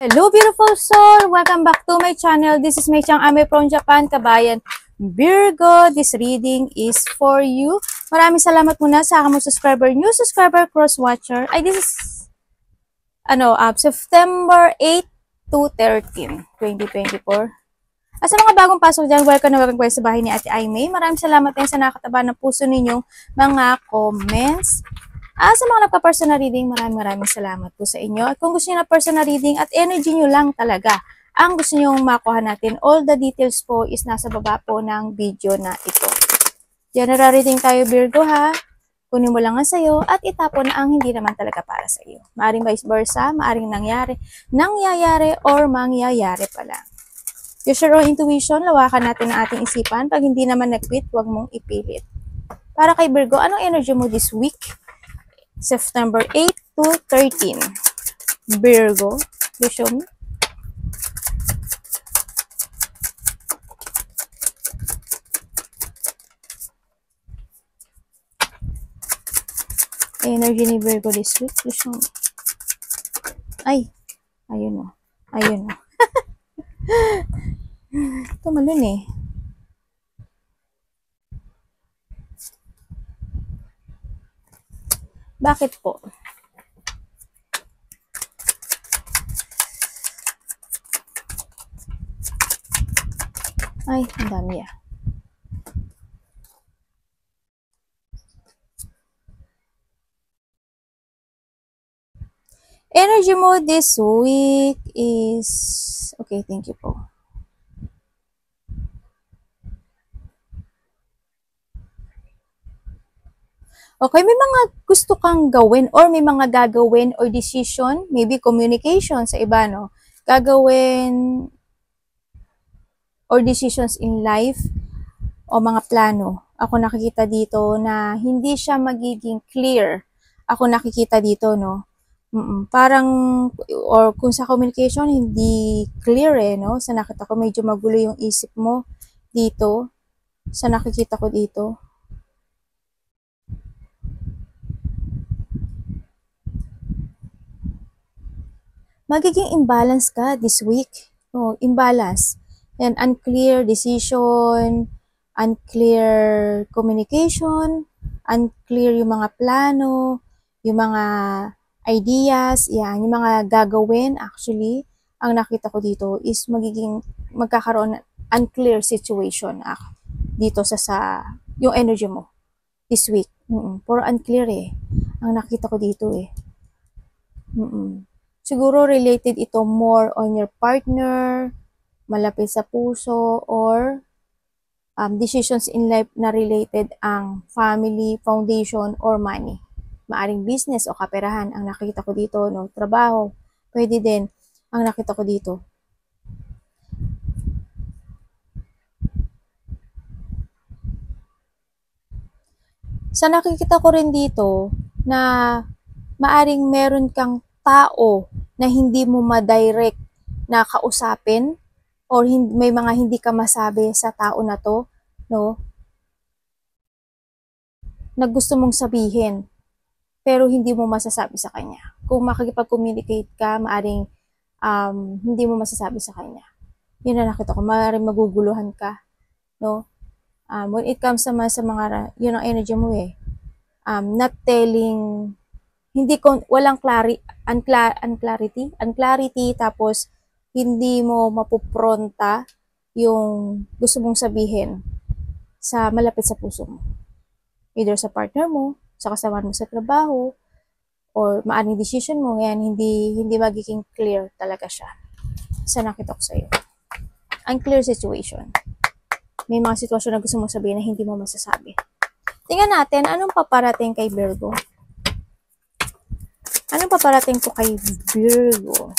Hello beautiful soul! Welcome back to my channel. This is May Chang Ame from Japan, Kabayan Virgo. This reading is for you. Maraming salamat muna sa aking subscriber, new subscriber, cross-watcher. This is September 8 to 13, 2024. Sa mga bagong pasok dyan, welcome na welcome sa bahay ni Ate Aimee. Maraming salamat din sa nakataba ng puso ninyong mga comments. Sa mga nagpa-personal reading, maraming salamat po sa inyo. At kung gusto niyo na personal reading at energy nyo lang talaga ang gusto nyo makuha natin, all the details po is nasa baba po ng video na ito. General reading tayo, Virgo, ha? Kunin mo lang ang sayo at itapon ang hindi naman talaga para sa iyo. Maaring vice versa, maaring nangyayari or mangyayari pa lang. Use your own intuition, lawakan natin ang ating isipan. Pag hindi naman nag-quit, huwag mong ipilit. Para kay Virgo, anong energy mo this week? September 8 to 13. Virgo, you show me. Energy ni Virgo this week, you show me. Ayun o. Tumalun eh. Bakit po? Ang dami ah. Energy mo this week is... Okay, thank you po. Okay, may mga gusto kang gawin or may mga gagawin or decision, maybe communication sa iba, no? Gagawin or decisions in life o mga plano. Ako nakikita dito na hindi siya magiging clear. Ako nakikita dito, no? Parang, or kung sa communication, hindi clear eh, no? Sa nakita ko, medyo magulo yung isip mo dito. Sa nakikita ko dito. Magiging imbalance ka this week. Imbalance. And unclear decision, unclear communication, unclear yung mga plano, yung mga ideas, yan, yung mga gagawin actually. Ang nakita ko dito is magkakaroon ng unclear situation dito sa yung energy mo this week. Puro unclear eh. Ang nakita ko dito eh. Siguro related ito more on your partner, malapit sa puso, or decisions in life na related ang family, foundation, or money. Maaring business o kaperahan ang nakita ko dito, no? Trabaho, pwede din ang nakita ko dito. Sa nakikita ko rin dito na maaring meron kang tao na hindi mo ma-direct na kausapin or may mga hindi ka masabi sa tao na to, no? Na gusto mong sabihin pero hindi mo masasabi sa kanya. Kung makikipag-communicate ka, maaring hindi mo masasabi sa kanya. Yun na nakita ko, maaring maguguluhan ka, no? When it comes naman sa mga, yun ang energy mo eh. Not telling, walang unclarity, tapos hindi mo mapupronta yung gusto mong sabihin sa malapit sa puso mo. Either sa partner mo, sa kasama mo sa trabaho, or maaring decision mo, ngayon hindi magiging clear talaga siya. Sa nakita ko sa'yo. Unclear situation. May mga sitwasyon na gusto mong sabihin na hindi mo masasabi. Tingnan natin, anong paparating kay Virgo? Anong paparating po kay Virgo?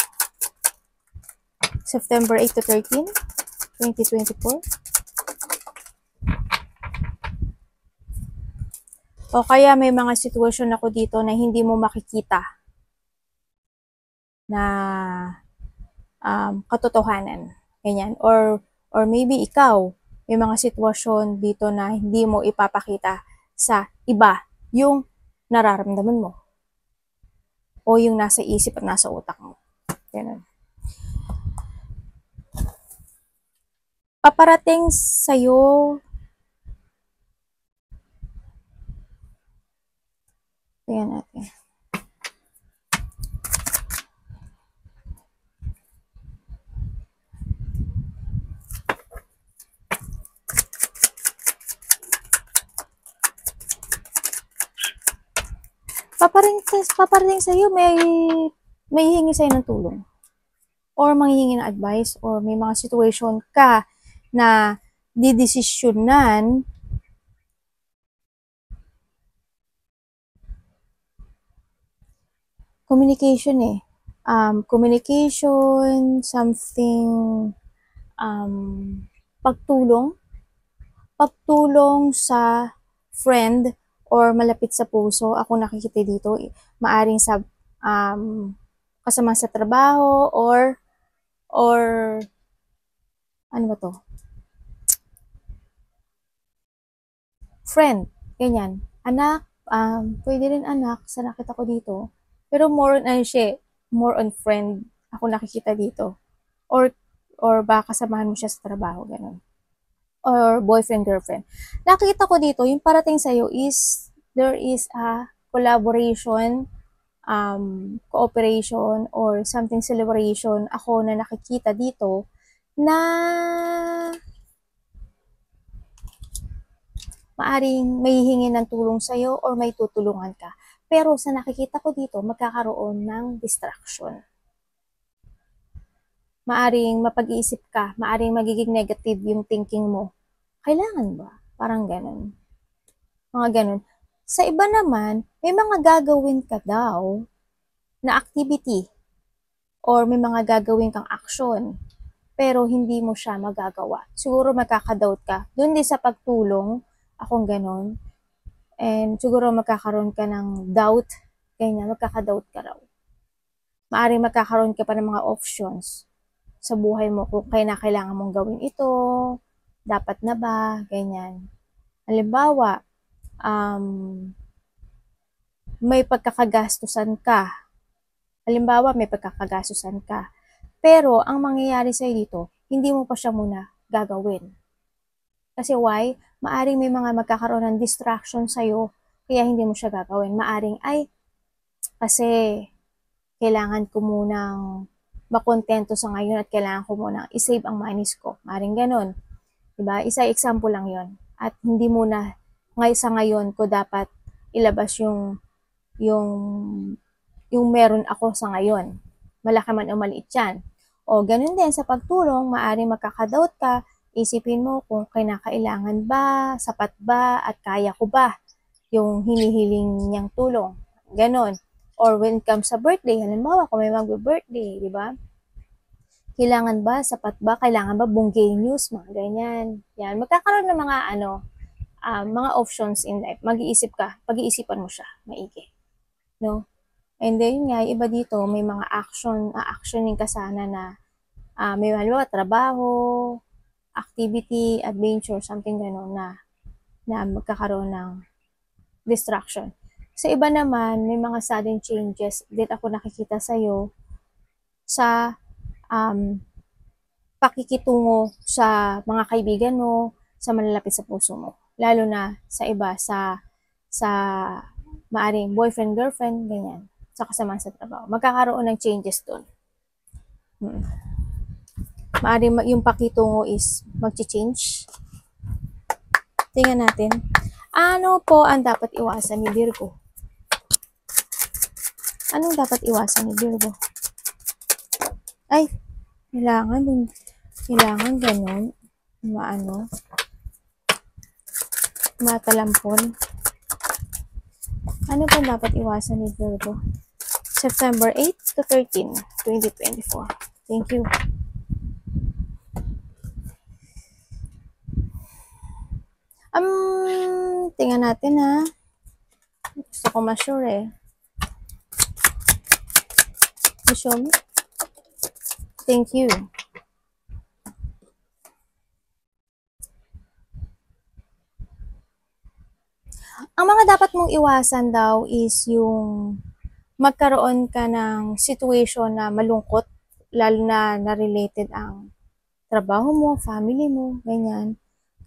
September 8 to 13, 2024. O kaya may mga sitwasyon ako dito na hindi mo makikita na katotohanan. Ganyan. Or maybe ikaw, may mga sitwasyon dito na hindi mo ipapakita sa iba yung nararamdaman mo. O yung nasa isip at nasa utak mo. Ganun. paparating sa'yo. Tingnan natin. Paparating sa'yo, may hihingi sa'yo ng tulong. Or manghihingi ng advice, or may mga situation ka na didesisyonan communication communication, something, pagtulong sa friend or malapit sa puso. Ako nakikita dito, maaring sa kasama sa trabaho or ano ba to? Friend, ganyan. Anak, pwede rin anak, sa nakita ko dito. Pero more on friend, ako nakikita dito. Or baka kasamahan mo siya sa trabaho, ganun. Or boyfriend, girlfriend. Nakita ko dito, yung parating sa'yo is, there is a collaboration, cooperation, or something celebration, ako na nakikita dito, na maaring may hihingi ng tulong sa'yo or may tutulungan ka. Pero sa nakikita ko dito, magkakaroon ng distraction. Maaring mapag-iisip ka, maaring magiging negative yung thinking mo. Kailangan ba? Parang ganun. Mga ganun. Sa iba naman, may mga gagawin ka daw na activity or may mga gagawin kang action pero hindi mo siya magagawa. Siguro magkakadoubt ka. Doon din sa pagtulong, akong ganon. And siguro magkakaroon ka ng doubt, ganyan, magkakadoubt ka raw. Maaring magkakaroon ka pa ng mga options sa buhay mo kung kailangan mong gawin ito, dapat na ba, ganyan. Halimbawa, may pagkakagastusan ka. Pero, ang mangyayari sa'yo dito, hindi mo pa siya muna gagawin. Kasi why? Maaring may mga magkakaroon ng distraction sa'yo, kaya hindi mo siya gagawin. Maaring, kasi kailangan ko munang makontento sa ngayon at kailangan ko munang isave ang manis ko. Maaring ganun. Diba? Isa example lang yon. At hindi muna sa ngayon ko dapat ilabas yung meron ako sa ngayon. Malaki man o maliit yan. O ganun din sa pagtulong, maaring makakadoubt ka, isipin mo kung kinakailangan ba, sapat ba, at kaya ko ba yung hinihiling niyang tulong. Ganon. Or when it comes sa birthday, halimbawa kung may mag-birthday, di ba? Kailangan ba, sapat ba, kailangan ba bungay news, mga ganyan. Yan, magkakaroon ng mga mga options in life. Mag-iisip ka, pag-iisipan mo siya, maigi. No? And then nga, iba dito, may mga actioning ka sana na may halimbawa, trabaho, activity, adventure, something gano'n na magkakaroon ng distraction. Sa iba naman, may mga sudden changes din ako nakikita sa'yo sa pakikitungo sa mga kaibigan mo, sa malalapit sa puso mo. Lalo na sa iba, sa maaring boyfriend, girlfriend, ganyan. Sa kasama sa trabaho. Magkakaroon ng changes doon. Maaring yung pakitungo is mag-change. Tingnan natin. Ano po ang dapat iwasan ni Virgo? Anong dapat iwasan ni Virgo? Ay, kailangan ganun. Matalampon. Ano po dapat iwasan ni Virgo? September 8 to 13, 2024. Thank you. Tingnan natin ha. Gusto ko ma-sure eh. Show me. Thank you. Ang mga dapat mong iwasan daw is yung magkaroon ka ng situation na malungkot, lalo na related ang trabaho mo, family mo, ganyan.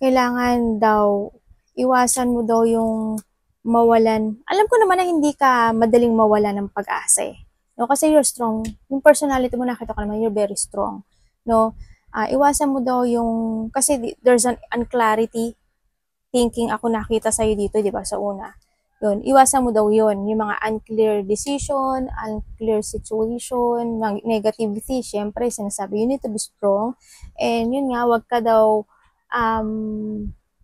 Kailangan daw, iwasan mo daw yung mawalan. Alam ko naman na hindi ka madaling mawalan ng pag-asa eh. No, kasi you're strong. Yung personality mo, nakita ko naman, you're very strong. No, iwasan mo daw yung, kasi there's an unclarity thinking ako nakita sa'yo dito, di ba, sa una. Yun, iwasan mo daw yun, yung mga unclear decision, unclear situation, negativity, syempre, sinasabi, you need to be strong. And yun nga, wag ka daw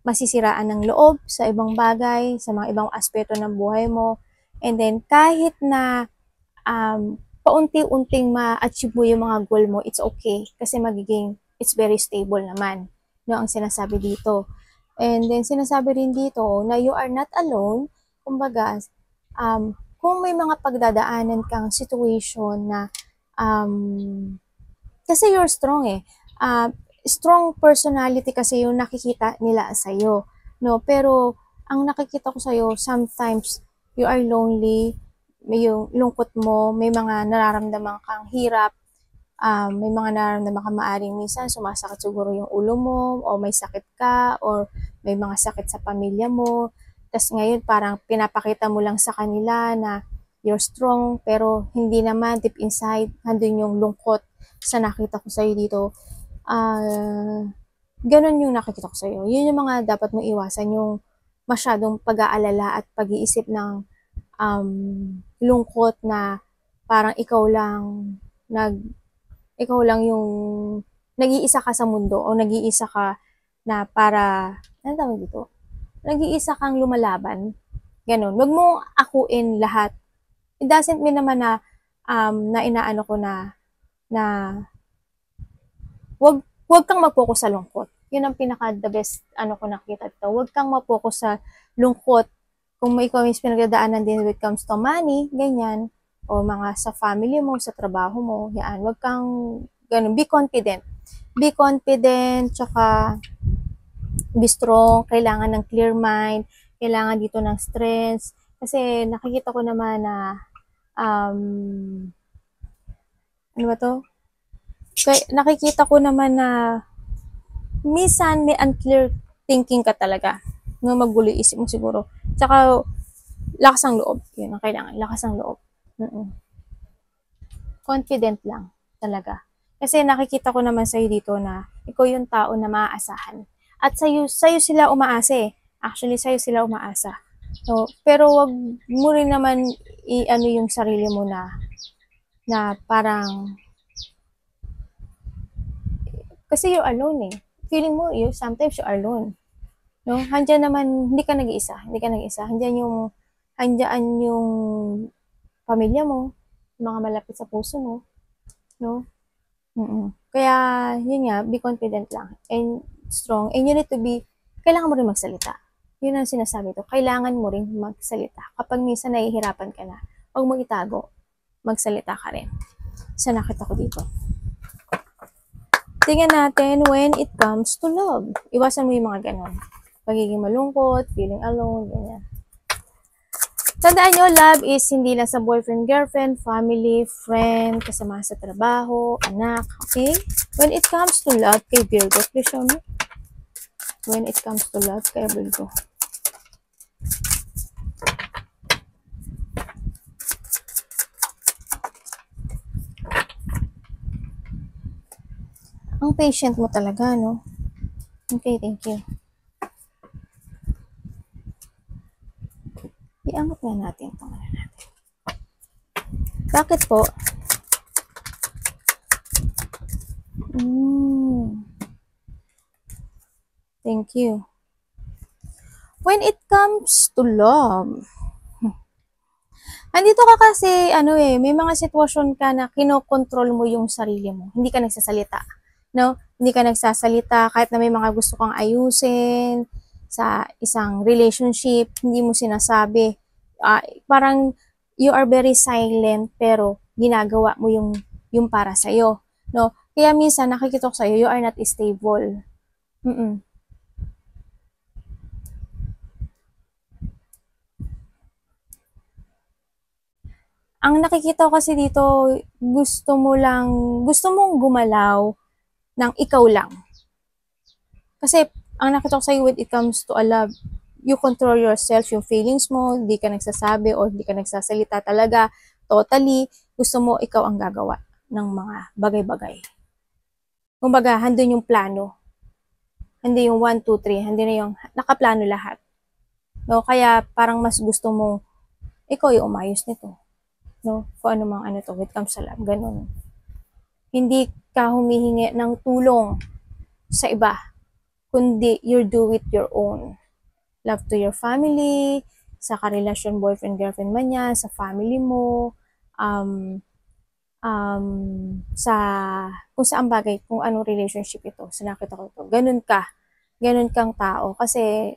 masisiraan ng loob sa ibang bagay, sa mga ibang aspeto ng buhay mo. And then, kahit na paunti-unting ma-achieve mo yung mga goal mo, it's okay. Kasi it's very stable naman. No, ang sinasabi dito. And then, sinasabi rin dito na you are not alone. Kumbaga, kung may mga pagdadaanan kang situation na, kasi you're strong eh. Strong personality kasi yung nakikita nila sa'yo. No? Pero, ang nakikita ko sa'yo, sometimes, you are lonely, may yung lungkot mo, may mga nararamdaman kang hirap, may mga nararamdaman kang maaring minsan sumasakit siguro yung ulo mo, o may sakit ka, or may mga sakit sa pamilya mo. Tapos ngayon parang pinapakita mo lang sa kanila na you're strong, pero hindi naman deep inside, nandun yung lungkot sa nakita ko sa'yo dito. Ganun yung nakikita ko sa'yo. Yun yung mga dapat mong iwasan, yung masyadong pag-aalala at pag-iisip ng lungkot na parang ikaw lang yung nag-iisa ka sa mundo o nag-iisa ka na para, ano tawag dito? Nag-iisa kang lumalaban. Ganun. Wag mo akuin lahat. It doesn't mean naman na, na inaano ko na wag kang mag-focus sa lungkot. Yun ang pinaka the best ko nakita dito. Wag kang mag-focus sa lungkot. Kung may ikaw yung pinagdadaanan din when it comes to money, ganyan, o mga sa family mo, sa trabaho mo, yan. Wag kang ganun. Be confident. Be confident, tsaka be strong. Kailangan ng clear mind. Kailangan dito ng strength. Kasi nakikita ko naman na ano ba to? Nakikita ko naman na minsan may unclear thinking ka talaga. No, magulo isip mo siguro. Tsaka, lakas ang loob. Yun ang kailangan. Lakas ang loob. Confident lang. Talaga. Kasi nakikita ko naman sa'yo dito na ikaw yung tao na maaasahan. At sa'yo sila umaasa eh. Actually, sa'yo sila umaasa. So, pero wag mo rin naman i-ano yung sarili mo na parang, kasi you're alone eh. Feeling mo, sometimes you're alone. No? Handyan naman, hindi ka nag-iisa. Handyan yung pamilya mo, mga malapit sa puso mo. No? Kaya, yun nga, be confident lang. And strong. And you need to be, kailangan mo rin magsalita. Yun ang sinasabi ko. Kailangan mo rin magsalita. Kapag minsan nahihirapan ka na, huwag mo itago. Magsalita ka rin. Sa nakita ko dito. Tingnan natin when it comes to love. Iwasan mo yung mga ganon. Pagiging malungkot, feeling alone, ganyan. Tandaan nyo, love is hindi lang sa boyfriend, girlfriend, family, friend, kasama sa trabaho, anak, okay? When it comes to love, kay Virgo, please show me. When it comes to love, kay Virgo. Ang patient mo talaga, no? Okay, thank you. Iangat nga natin itong ano natin. Bakit po? Thank you. When it comes to love, andito ka kasi, may mga sitwasyon ka na kinokontrol mo yung sarili mo. Hindi ka nagsasalita. No? Hindi ka nagsasalita kahit na may mga gusto kang ayusin sa isang relationship, hindi mo sinasabi. Parang you are very silent pero ginagawa mo yung para sa'yo. No? Kaya minsan nakikita ko sa'yo, you are not stable. Ang nakikita ko kasi dito, gusto mong gumalaw, ng ikaw lang. Kasi, ang nakita ko sa'yo when it comes to a love, you control yourself, yung feelings mo, hindi ka nagsasabi o hindi ka nagsasalita talaga, totally, gusto mo ikaw ang gagawa ng mga bagay-bagay. Kumbaga, handun yung plano. Hindi yung 1, 2, 3, hindi na yung nakaplano lahat. No? Kaya parang mas gusto mo, ikaw yung umayos nito. No? Kung ano mang ano to, when it comes sa love, ganun. Hindi ka humihingi ng tulong sa iba, kundi you do it your own. Love to your family, sa karelasyon, boyfriend, girlfriend man yan, sa family mo, sa kung saan bagay, kung anong relationship ito, sa nakita ko ito. Ganun kang tao kasi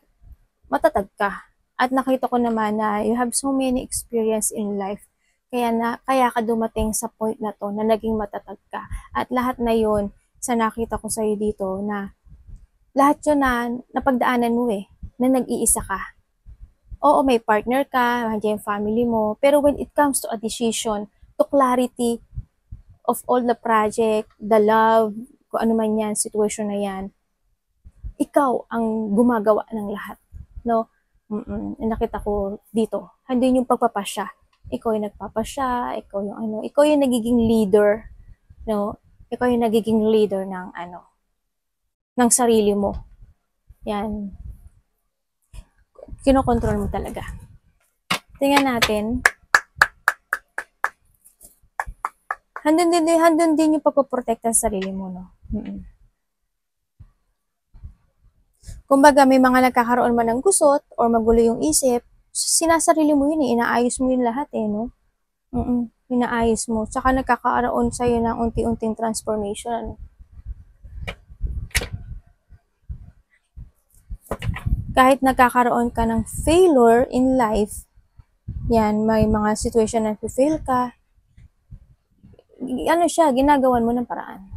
matatag ka. At nakita ko naman na you have so many experience in life. Kaya ka dumating sa point na to na naging matatag ka. At lahat na yun sa nakita ko sa'yo dito na lahat yun na napagdaanan mo na nag-iisa ka. Oo, may partner ka, nandiyan yung family mo, pero when it comes to a decision, to clarity of all the project, the love, kung ano man yan, situation na yan, ikaw ang gumagawa ng lahat. No? Nakita ko dito, hindi yung pagpapasya. Ikaw yung nagpapasya, ikaw yung nagiging leader, no? Ikaw yung nagiging leader ng sarili mo. Yan. Kinokontrol mo talaga. Tingnan natin. Handun din yung pagpoprotekta sa sarili mo, no? Kumbaga, may mga nagkakaroon man ng gusot or magulo yung isip, sinasarili mo yun inaayos mo yun lahat no? Inaayos mo. Tsaka nagkakaroon sa'yo ng unti-unting transformation. Kahit nagkakaroon ka ng failure in life, yan, may mga situation na fail ka, ginagawan mo ng paraan.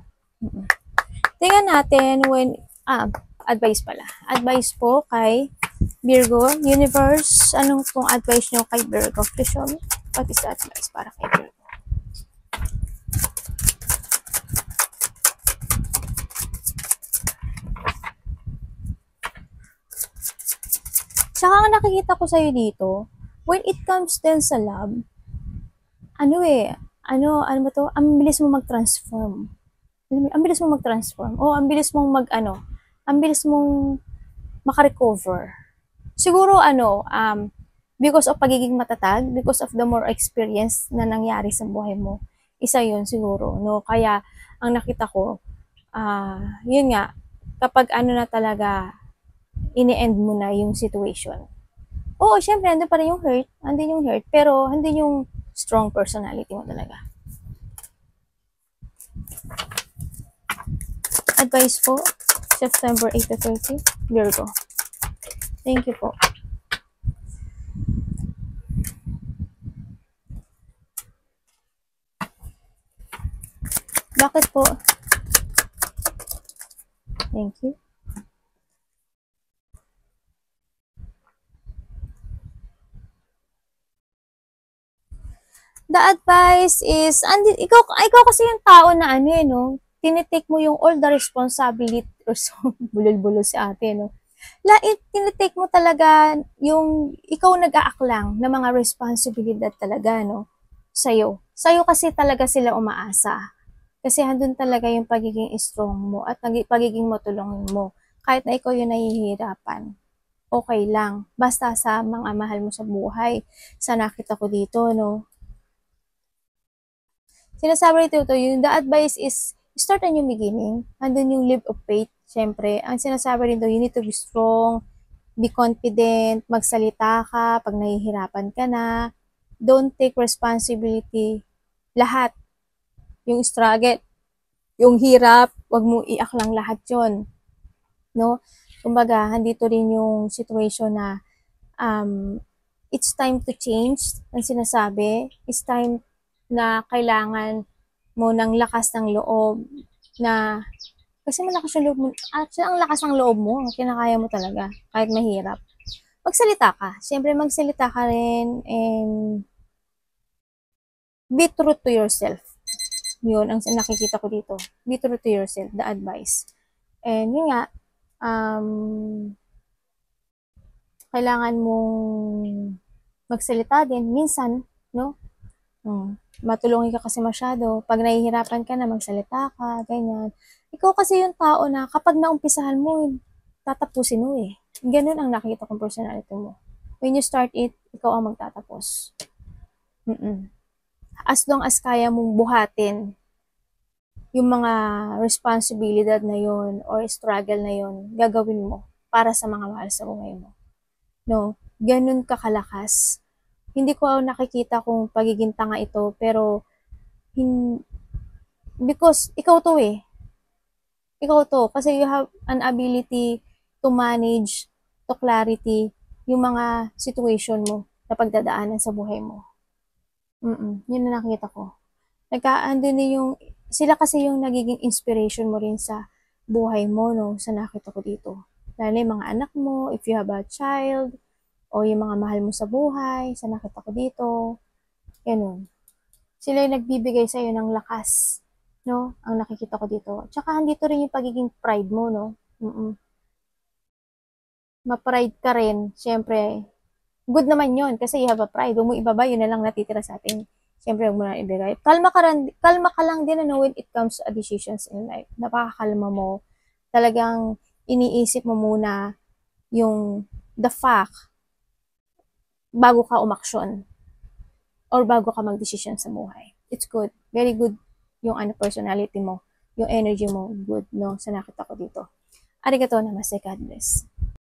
Tingnan natin advice pala. Advice po kay Virgo, Universe, anong pong advice nyo kay Virgo? Please show me. What is the advice para kay Virgo? Tsaka ang nakikita ko sa'yo dito, when it comes din sa love, ang bilis mo mag-transform. Ang bilis mo mag-transform. O, ang bilis mong ang bilis mong makarecover. Siguro, because of pagiging matatag, because of the more experience na nangyari sa buhay mo, isa yun siguro, no? Kaya, ang nakita ko, yun nga, kapag na talaga, ini-end mo na yung situation. Oo, syempre, andun pa rin yung hurt, pero hindi yung strong personality mo talaga. Advice po, September 8 to 30, Virgo. Thank you po. Bakit po? Thank you. The advice is, ikaw kasi yung tao na no? Tinitake mo yung all the responsibility, bulol-bulol si ate, no? Tinitake mo talaga yung, ikaw nag-aaklang ng mga responsibilidad talaga, no? Sa'yo kasi talaga sila umaasa. Kasi handun talaga yung pagiging strong mo at pagiging matulungin mo. Kahit na ikaw yung nahihirapan, okay lang. Basta sa mga mahal mo sa buhay. Sa nakita ko dito, no? Sinasabi rito yung the advice is start a new beginning. Andun yung leap of faith. Siyempre, ang sinasabi rito, you need to be strong, be confident, magsalita ka pag nahihirapan ka na. Don't take responsibility. Lahat. Yung struggle, yung hirap, wag mo iaklang lahat yon, no? Kumbaga, handito rin yung situation na it's time to change. Ang sinasabi, it's time na kailangan mo ng lakas ng loob na kasi malakas yung loob mo. Actually, ang lakas ng loob mo, kinakaya mo talaga kahit mahirap. Magsalita ka. Siyempre, magsalita ka rin and be true to yourself. Yun ang nakikita ko dito. Be true to yourself, the advice. And yun nga, kailangan mong magsalita din minsan, no? Matulungin ka kasi masyado. Pag nahihirapan ka na, magsalita ka, ganyan. Ikaw kasi yung tao na kapag naumpisahan mo, tatapusin mo eh. Ganun ang nakikita kong personality mo. When you start it, ikaw ang magtatapos. As long as kaya mong buhatin yung mga responsibilidad na yon or struggle na yon, gagawin mo para sa mga mahal sa buhay mo. No? Ganun ka kalakas. Hindi ko nakikita kung pagiging tanga ito, pero because ikaw to eh. Ikaw to. Kasi you have an ability to manage, to clarity, yung mga situation mo na pagdadaanan sa buhay mo. Yun na nakita ko. Andun yung, sila kasi yung nagiging inspiration mo rin sa buhay mo, no? Sa nakita ko dito. Lalo yung mga anak mo, if you have a child, o yung mga mahal mo sa buhay, sa nakita ko dito. Ganun. Sila yung nagbibigay sa'yo ng lakas, no? Ang nakikita ko dito. Tsaka andito rin yung pagiging pride mo, no? Ma-pride ka rin, syempre. Good naman yon kasi you have a pride. Huwag mo ibaba, yun na lang natitira sa atin. Syempre, huwag mo na ibigay. Kalma ka lang din, ano, when it comes to decisions in life. Napakakalma mo. Talagang iniisip mo muna yung the fact bago ka umaksyon or bago ka mag-decision sa buhay. It's good. Very good yung personality mo. Yung energy mo, good, no? Sa nakita ko dito. Arigatou namaste, God bless.